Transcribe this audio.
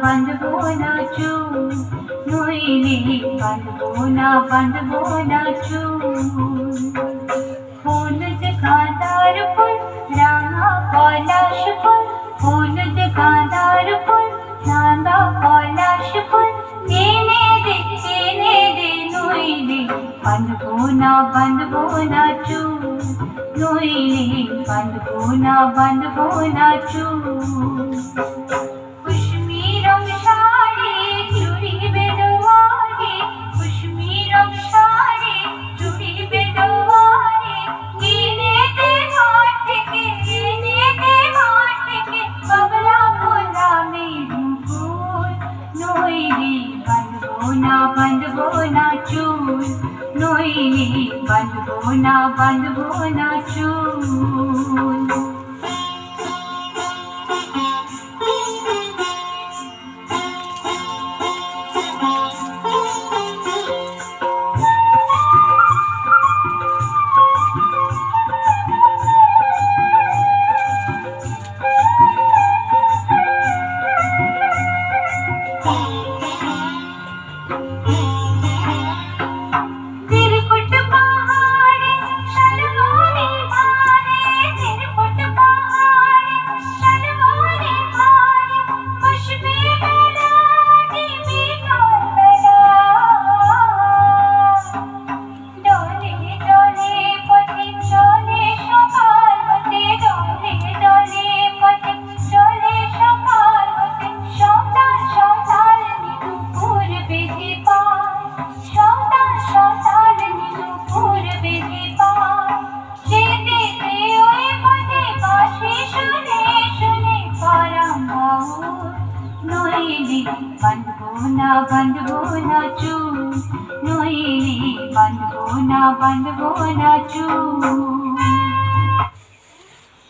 बंधबो ना चूल नइले बंधबो ना चूल हलुद गाँदार फुल राঙা পলাশ ফুল হলুদ গাঁদার ফুল রাঙা পলাশ ফুল এনে দে নইলে বন্ধবো না চুল নইলে বন্ধবো না চুল बंधबो ना चूल नइले बंधबो ना चूल बंधबो ना चूल नइले बंधबो ना चूल।